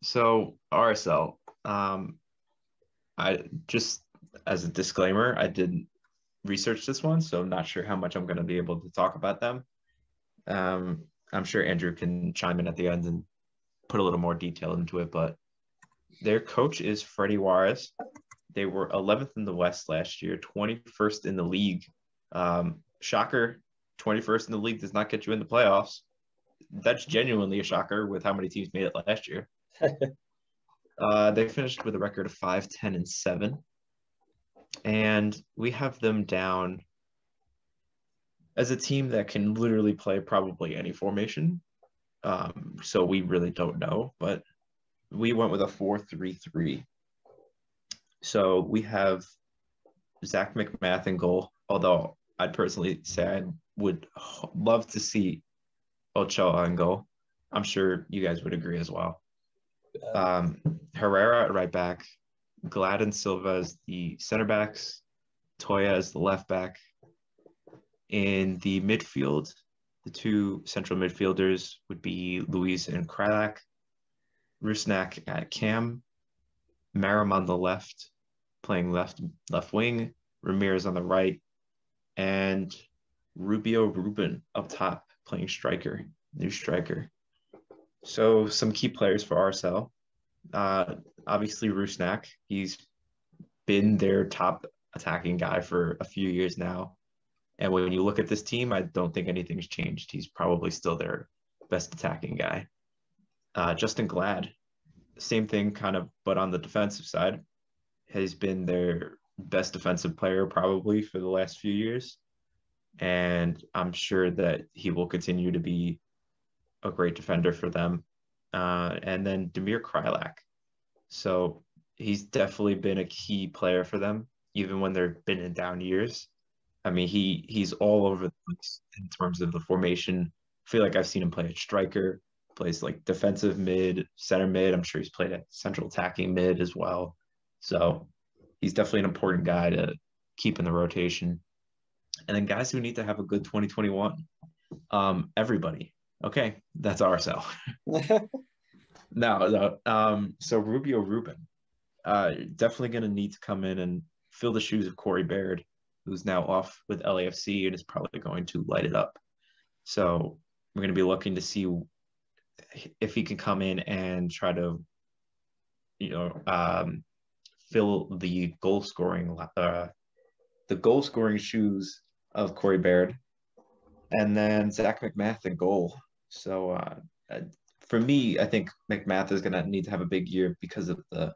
So RSL, I just as a disclaimer, I didn't research this one, so I'm not sure how much I'm going to be able to talk about them. I'm sure Andrew can chime in at the end and put a little more detail into it, but their coach is Freddie Juarez. They were 11th in the West last year, 21st in the league. Shocker, 21st in the league does not get you in the playoffs. That's genuinely a shocker with how many teams made it last year. They finished with a record of 5-10-7, and we have them down as a team that can literally play probably any formation. So we really don't know, but we went with a 4-3-3. So we have Zach McMath in goal, although I'd personally say I would love to see Ochoa in goal. I'm sure you guys would agree as well. Herrera at right back, Gladden Silva as the center backs, Toya as the left back. In the midfield, the two central midfielders would be Luis and Kralak, Rusnak at cam, Maram on the left, playing left wing, Ramirez on the right, and Rubio Ruben up top, playing striker, new striker. So some key players for RSL. Obviously Rusnak, he's been their top attacking guy for a few years now. And when you look at this team, I don't think anything's changed. He's probably still their best attacking guy. Justin Glad, same thing kind of, but on the defensive side, has been their best defensive player probably for the last few years. And I'm sure that he will continue to be a great defender for them. And then Damir Krylak. So he's definitely been a key player for them, even when they've been in down years. I mean, he's all over the place in terms of the formation. I feel like I've seen him play at striker, plays like defensive mid, center mid. I'm sure he's played at central attacking mid as well. So he's definitely an important guy to keep in the rotation. And then guys who need to have a good 2021. Everybody. Okay, that's RSL. No. So Rubio Ruben, definitely going to need to come in and fill the shoes of Corey Baird, who's now off with LAFC and is probably going to light it up. So we're going to be looking to see if he can come in and try to, fill the goal scoring shoes of Corey Baird, and then Zach McMath in goal. So for me, I think McMath is going to need to have a big year because of the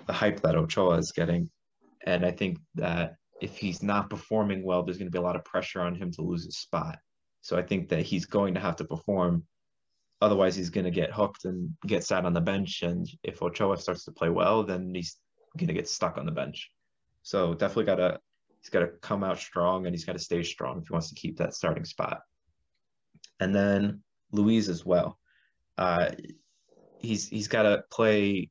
hype that Ochoa is getting, and I think that if he's not performing well, there's going to be a lot of pressure on him to lose his spot. So I think that he's going to have to perform. Otherwise, he's going to get hooked and get sat on the bench. And if Ochoa starts to play well, then he's going to get stuck on the bench. So definitely he's got to come out strong, and he's got to stay strong if he wants to keep that starting spot. And then Luis as well. He's got to play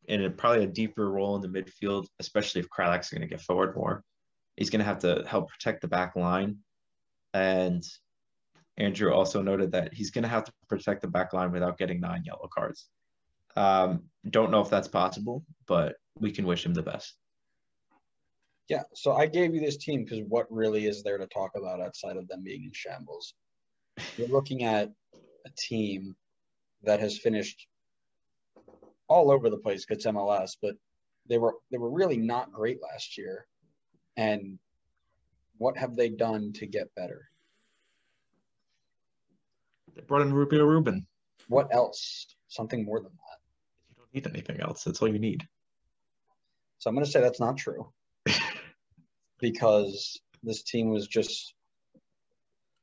in probably a deeper role in the midfield, especially if Kralak's going to get forward more. He's going to have to help protect the back line. And Andrew also noted that he's going to have to protect the back line without getting 9 yellow cards. Don't know if that's possible, but we can wish him the best. Yeah, so I gave you this team because what really is there to talk about outside of them being in shambles? You're looking at a team that has finished all over the place because it's MLS, but they were really not great last year. And what have they done to get better? They brought in Rubio Ruben. What else? Something more than that. You don't need anything else. That's all you need. So I'm going to say that's not true because this team was just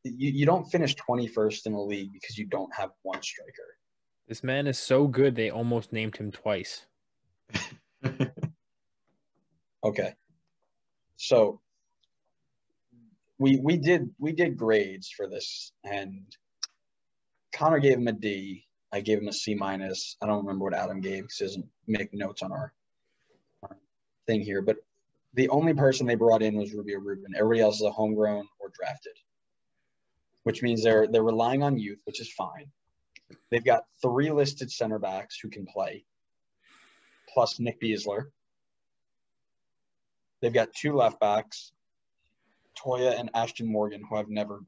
you don't finish 21st in the league because you don't have one striker. This man is so good they almost named him twice. Okay. So we did grades for this, and Connor gave him a D. I gave him a C-. I don't remember what Adam gave because he doesn't make notes on our thing here. But the only person they brought in was Rubio Ruben. Everybody else is a homegrown or drafted, which means they're relying on youth, which is fine. They've got 3 listed center backs who can play, plus Nick Beasler. They've got 2 left backs, Toya and Ashton Morgan, who I've never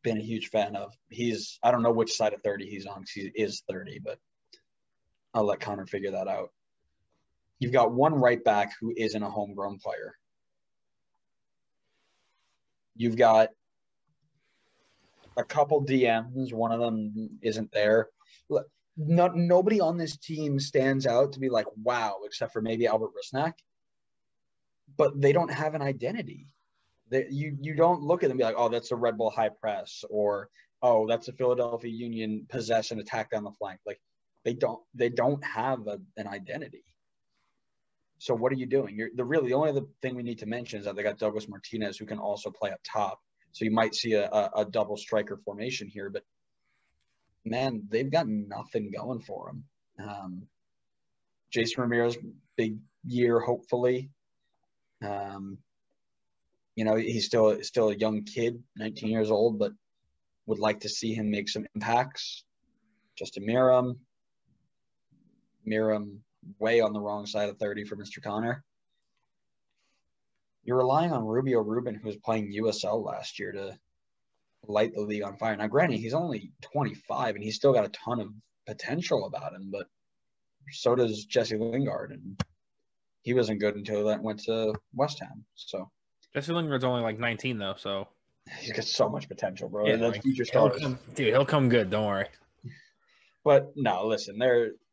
been a huge fan of. I don't know which side of 30 he's on because he is 30, but I'll let Connor figure that out. You've got 1 right back who isn't a homegrown player. You've got a couple DMs. One of them isn't there. Look, nobody on this team stands out to be like, wow, except for maybe Albert Rusnak. But they don't have an identity. You don't look at them and be like, oh, that's a Red Bull high press, or oh, that's a Philadelphia Union possess and attack down the flank. Like they don't have an identity. So what are you doing? The only other thing we need to mention is that they got Douglas Martinez, who can also play up top. So you might see a double striker formation here, but man, they've got nothing going for them. Jason Ramirez, big year, hopefully. He's still a young kid, 19 years old, but would like to see him make some impacts. Justin Miram way on the wrong side of 30 for Mr. Connor. You're relying on Rubio Rubin, who was playing USL last year, to light the league on fire. Now, granted, he's only 25, and he's still got a ton of potential about him, but so does Jesse Lingard, and he wasn't good until that went to West Ham. So Jesse Lingard's only like 19 though, so he's got so much potential, bro. yeah, And that's future stars. He'll come good. Don't worry. But no, listen,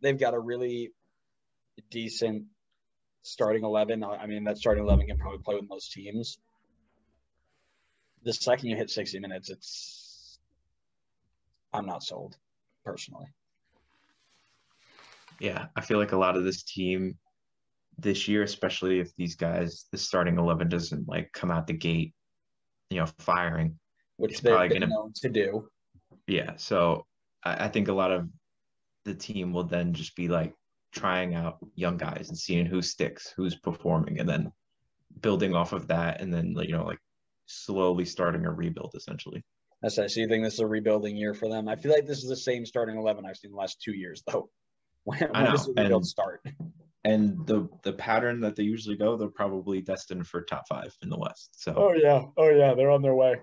they've got a really decent starting 11. I mean, that starting 11 can probably play with most teams. The second you hit 60 minutes, I'm not sold, personally. Yeah, I feel like a lot of this team this year, especially if these guys, the starting 11 doesn't like come out the gate, firing. Which they've been known to do. Yeah, so I think a lot of the team will then just be like trying out young guys and seeing who sticks, who's performing, and then building off of that, and then like slowly starting a rebuild essentially. That's it. So you think this is a rebuilding year for them? I feel like this is the same starting 11 I've seen the last 2 years, though. When does the rebuild start? And the pattern that they usually go, they're probably destined for top 5 in the West. So oh yeah, they're on their way.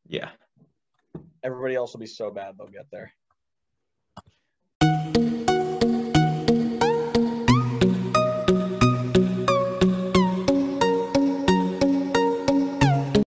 Yeah. Everybody else will be so bad they'll get there.